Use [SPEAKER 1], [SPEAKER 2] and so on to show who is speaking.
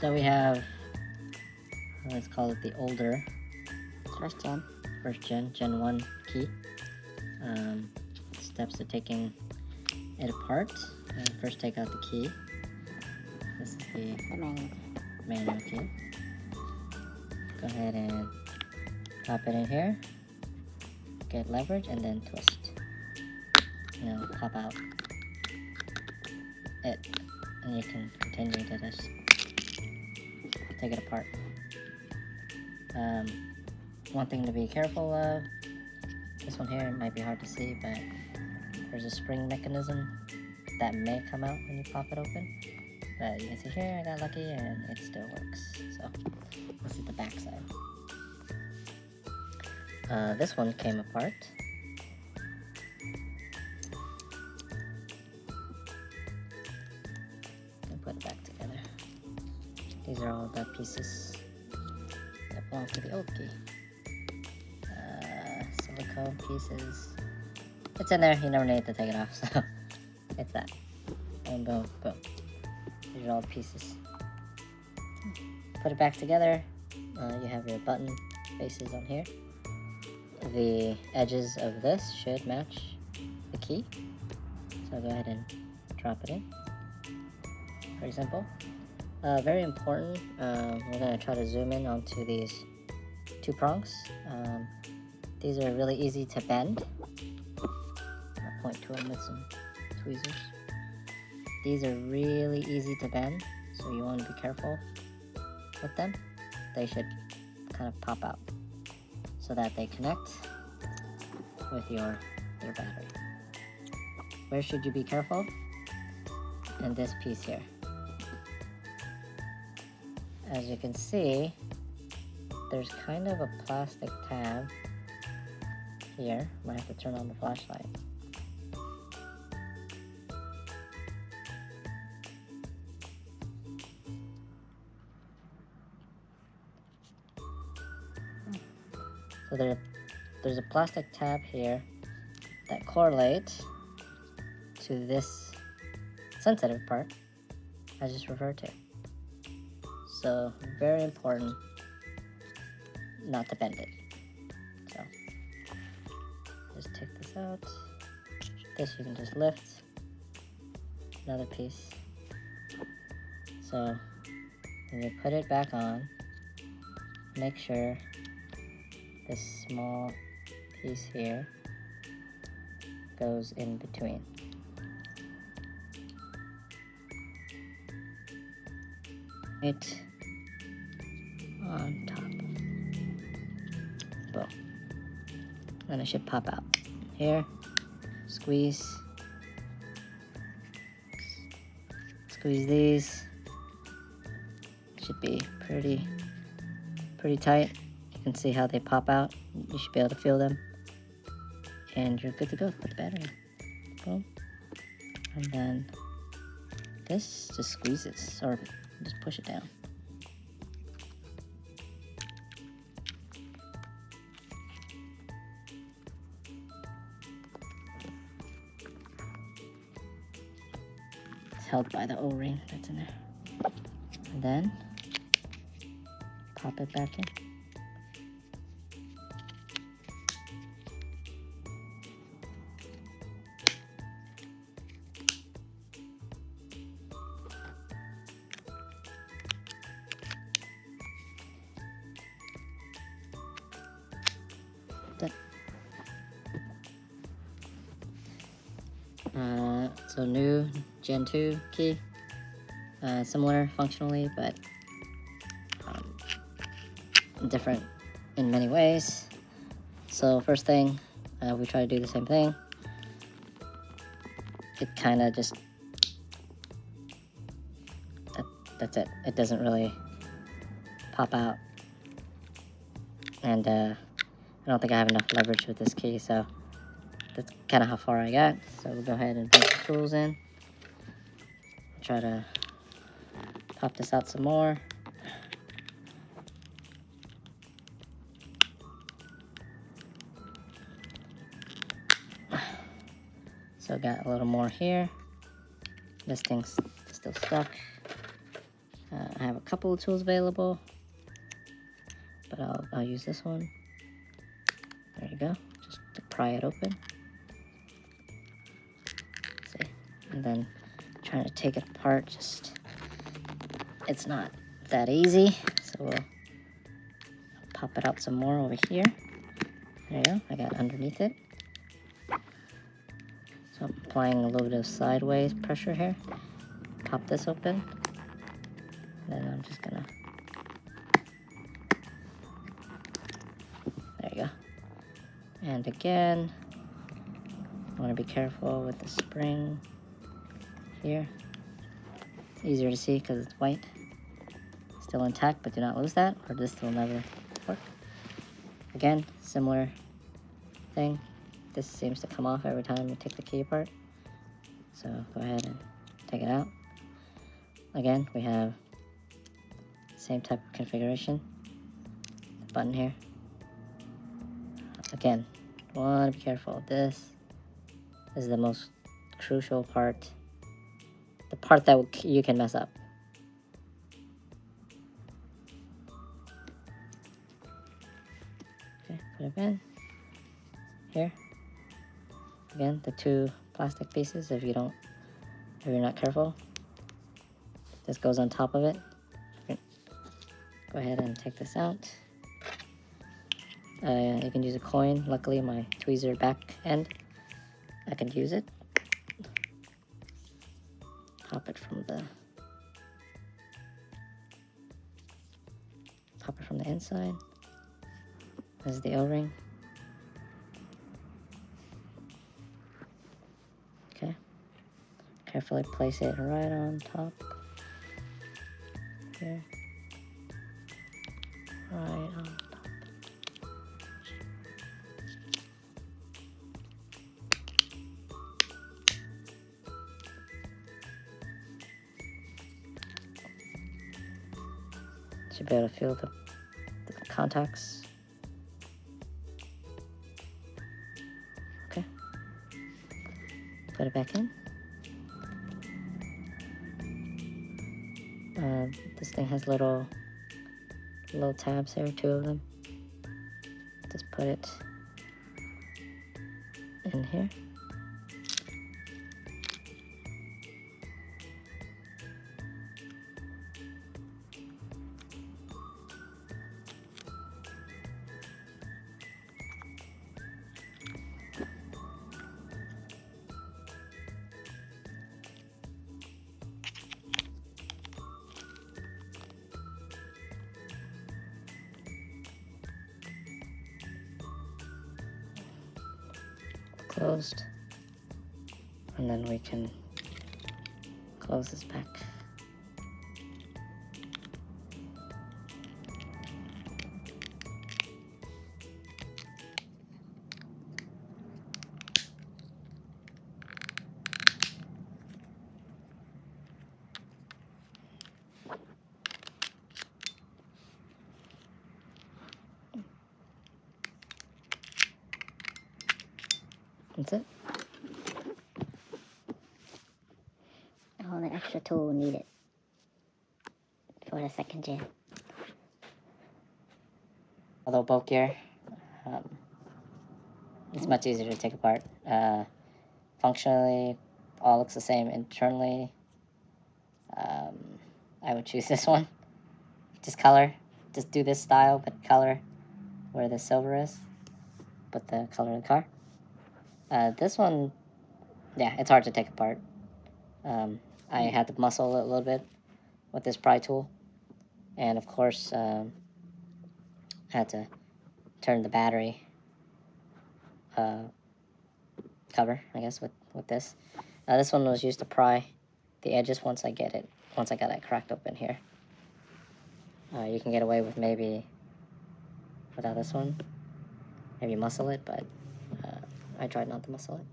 [SPEAKER 1] So we have, let's call it the older
[SPEAKER 2] First gen.
[SPEAKER 1] Gen 1 key. Steps to taking it apart. First take out the key. This is the manual key. Go ahead and pop it in here. Get leverage and then twist. And it'll pop out it. And you can continue to just take it apart. One thing to be careful of, this one here, it might be hard to see, but there's a spring mechanism that may come out when you pop it open. But you can see here, I got lucky and it still works. So this is the back side. This one came apart. And put it back together. These are all the pieces that belong to the old key. Silicone pieces. It's in there, you never need to take it off, so it's that. Boom, boom, boom. These are all the pieces. Put it back together. You have your button faces on here. The edges of this should match the key. So go ahead and drop it in. Pretty simple. Very important, we're going to try to zoom in onto these two prongs. These are really easy to bend. I'll point to them with some tweezers. These are really easy to bend, so you want to be careful with them. They should kind of pop out so that they connect with your battery. Where should you be careful? In this piece here. As you can see, there's kind of a plastic tab here. Might have to turn on the flashlight. So there's a plastic tab here that correlates to this sensitive part I just referred to. So very important not to bend it. So just take this out. This you can just lift. Another piece. So when you put it back on, make sure this small piece here goes in between. It on top. Boom. And it should pop out. Here, squeeze. Squeeze these. Should be pretty tight. You can see how they pop out. You should be able to feel them. And you're good to go. Put the battery in. Boom. And then this just squeezes, or just push it down. It's held by the O-ring that's in there. And then pop it back in. So new Gen 2 key, similar functionally, but different in many ways. So first thing, we try to do the same thing. It kind of just, that's it. It doesn't really pop out. And I don't think I have enough leverage with this key, so that's kind of how far I got. So we'll go ahead and put the tools in. Try to pop this out some more. So got a little more here. This thing's still stuck. I have a couple of tools available, but I'll use this one. There you go, just to pry it open. See, and then trying to take it apart, it's not that easy. So we'll pop it out some more over here. There you go, I got underneath it. So I'm applying a little bit of sideways pressure here. Pop this open. Then I'm just gonna, there you go. And again, I wanna be careful with the spring here. It's easier to see because it's white. Still intact, but do not lose that, or this will never work. Again, similar thing. This seems to come off every time you take the key apart. So go ahead and take it out. Again, we have same type of configuration. The button here. Again, want to be careful. This is the most crucial part. The part that you can mess up. Okay, put it in. Here. Again, the two plastic pieces, if you're not careful. This goes on top of it. Go ahead and take this out. You can use a coin. Luckily, my tweezer back end, I can use it. Pop it from the inside. This is the O-ring. Okay. Carefully place it right on top. Here. Right on top. Should be able to feel the contacts. Okay. Put it back in. This thing has little tabs here, 2 of them. Just put it in here. Closed, and then we can close this back. That's it.
[SPEAKER 2] Oh, the extra tool needed for the second gen.
[SPEAKER 1] Although bulkier, it's much easier to take apart. Functionally, all looks the same. Internally, I would choose this one. Just color. Just do this style, but color where the silver is. But the color of the car. This one, yeah, it's hard to take apart. I had to muscle it a little bit with this pry tool. And of course, had to turn the battery cover, I guess, with this. This one was used to pry the edges once I got it cracked open here. You can get away with maybe without this one. Maybe muscle it, but I tried not to muscle it.